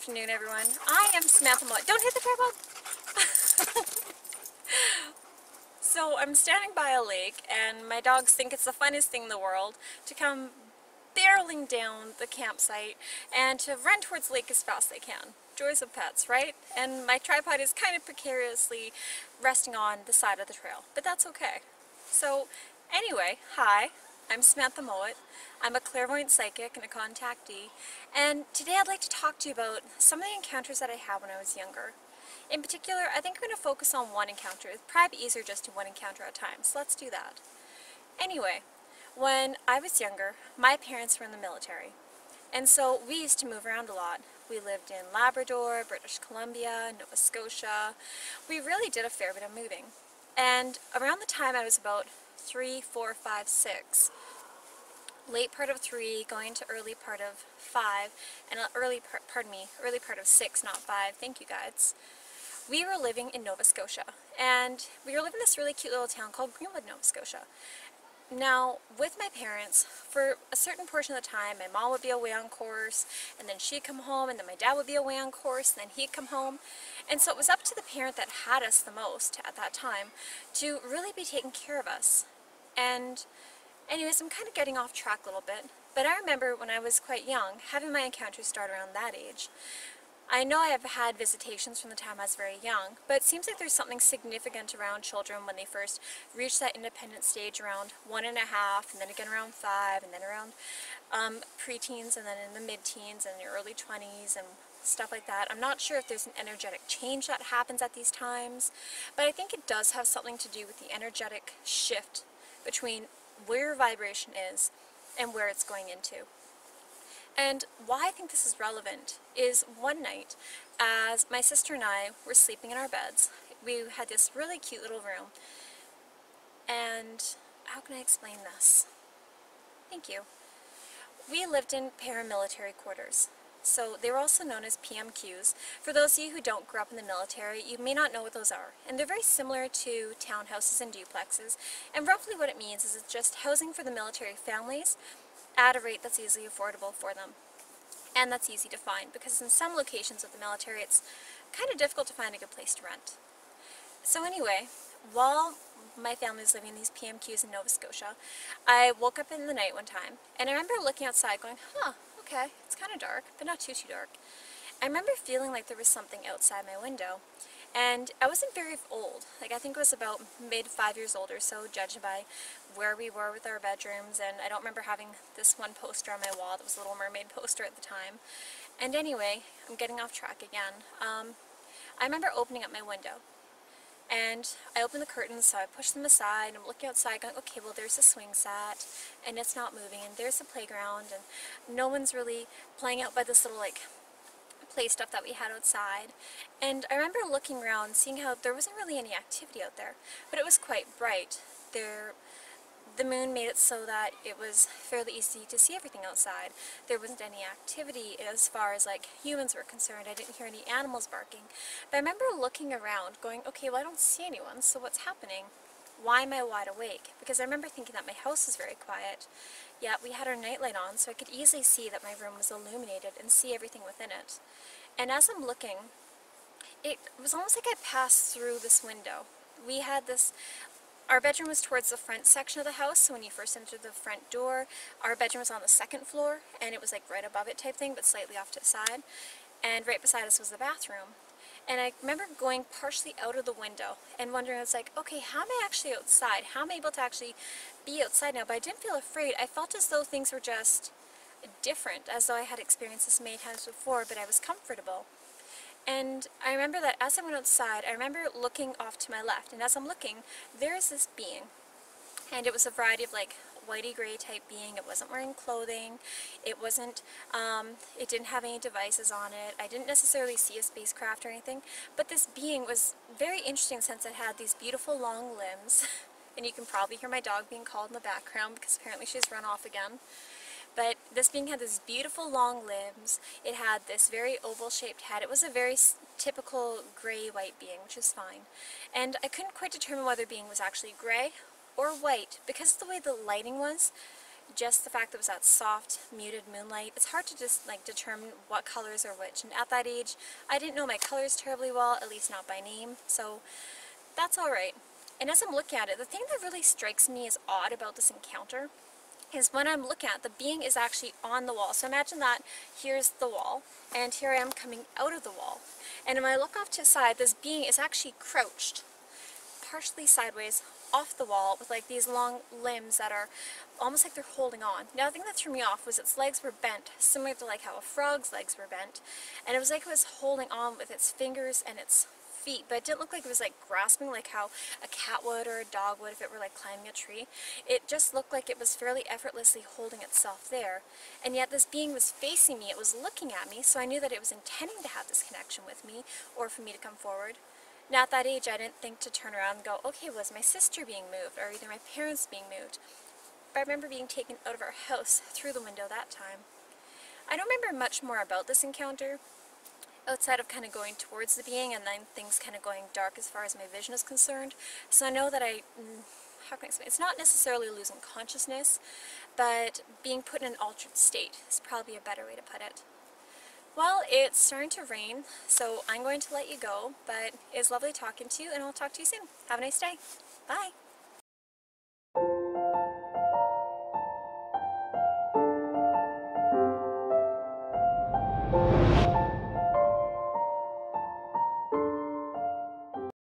afternoon, everyone. I am Samantha Mowat. Don't hit the tripod! So I'm standing by a lake and my dogs think it's the funniest thing in the world to come barreling down the campsite and to run towards the lake as fast as they can. Joys of pets, right? And my tripod is kind of precariously resting on the side of the trail, but that's okay. So anyway, hi, I'm Samantha Mowat. I'm a clairvoyant psychic and a contactee, and today I'd like to talk to you about some of the encounters that I had when I was younger. In particular, I think I'm going to focus on one encounter. It's probably easier just to do one encounter at a time, so let's do that. Anyway, when I was younger, my parents were in the military, and so we used to move around a lot. We lived in Labrador, British Columbia, Nova Scotia. We really did a fair bit of moving. And around the time I was about 3, 4, 5, 6, late part of 3, going into early part of 5, and early part of 6, not 5, thank you guys. We were living in Nova Scotia, and we were living in this really cute little town called Greenwood, Nova Scotia. Now, with my parents, for a certain portion of the time, my mom would be away on course, and then she'd come home, and then my dad would be away on course, and then he'd come home. And so it was up to the parent that had us the most at that time to really be taking care of us. And anyways, I'm kind of getting off track a little bit, but I remember when I was quite young, having my encounters start around that age. I know I have had visitations from the time I was very young, but it seems like there's something significant around children when they first reach that independent stage around 1 and a half, and then again around 5, and then around preteens, and then in the mid-teens and the early 20s and stuff like that. I'm not sure if there's an energetic change that happens at these times, but I think it does have something to do with the energetic shift between where your vibration is and where it's going into. And why I think this is relevant is one night, as my sister and I were sleeping in our beds, we had this really cute little room, and how can I explain this? Thank you. We lived in paramilitary quarters, so they were also known as PMQs. For those of you who don't grow up in the military, you may not know what those are, and they're very similar to townhouses and duplexes, and roughly what it means is it's just housing for the military families at a rate that's easily affordable for them. And that's easy to find, because in some locations of the military it's kind of difficult to find a good place to rent. So anyway, while my family was living in these PMQs in Nova Scotia, I woke up in the night one time, and I remember looking outside going, okay, it's kind of dark, but not too dark. I remember feeling like there was something outside my window. And I wasn't very old, like I think it was about mid 5 years old or so, judging by where we were with our bedrooms, and I don't remember having this one poster on my wall that was a Little Mermaid poster at the time. And anyway, I'm getting off track again. I remember opening up my window, and I opened the curtains, so I pushed them aside, and I'm looking outside going, okay, well there's a swing set, and it's not moving, and there's a playground, and no one's really playing out by this little play stuff that we had outside. And I remember looking around, seeing how there wasn't really any activity out there, but it was quite bright. The moon made it so that it was fairly easy to see everything outside. There wasn't any activity as far as humans were concerned. I didn't hear any animals barking. But I remember looking around going, okay, well I don't see anyone, so what's happening? Why am I wide awake? Because I remember thinking that my house was very quiet. Yet we had our nightlight on, so I could easily see that my room was illuminated and see everything within it. And as I'm looking, it was almost like I passed through this window. We had our bedroom was towards the front section of the house, so when you first entered the front door, our bedroom was on the second floor, and it was right above it type thing, but slightly off to the side. And right beside us was the bathroom. And I remember going partially out of the window and wondering, I was like, okay, how am I actually outside? How am I able to actually be outside now? But I didn't feel afraid. I felt as though things were just different, as though I had experienced this many times before, but I was comfortable. And I remember that as I went outside, I remember looking off to my left, and as I'm looking, there is this being. And it was a variety of whitey gray type being. It wasn't wearing clothing, it wasn't, it didn't have any devices on it. I didn't necessarily see a spacecraft or anything, but this being was very interesting since it had these beautiful long limbs, and you can probably hear my dog being called in the background because apparently she's run off again. But this being had this beautiful long limbs, it had this very oval shaped head. It was a very typical gray-white being, which is fine. And I couldn't quite determine whether the being was actually gray or white, because of the way the lighting was. Just the fact that it was that soft, muted moonlight, it's hard to just like determine what colors are which. And at that age, I didn't know my colors terribly well, at least not by name, so that's alright. And as I'm looking at it, the thing that really strikes me as odd about this encounter is when I'm looking at it, the being is actually on the wall. So imagine that here's the wall, and here I am coming out of the wall. And when I look off to the side, this being is actually crouched, partially sideways, off the wall with like these long limbs that are almost like they're holding on. Now the thing that threw me off was its legs were bent, similar to like how a frog's legs were bent. And it was like it was holding on with its fingers and its feet, but it didn't look like it was like grasping like how a cat would or a dog would if it were like climbing a tree. It just looked like it was fairly effortlessly holding itself there. And yet this being was facing me, it was looking at me, so I knew that it was intending to have this connection with me or for me to come forward. Now at that age I didn't think to turn around and go, okay, was my sister being moved or either my parents being moved? But I remember being taken out of our house through the window that time. I don't remember much more about this encounter, outside of kind of going towards the being and then things kind of going dark as far as my vision is concerned. So I know that how can I explain? It's not necessarily losing consciousness, but being put in an altered state is probably a better way to put it. Well, it's starting to rain, so I'm going to let you go, but it's lovely talking to you, and I'll talk to you soon. Have a nice day. Bye!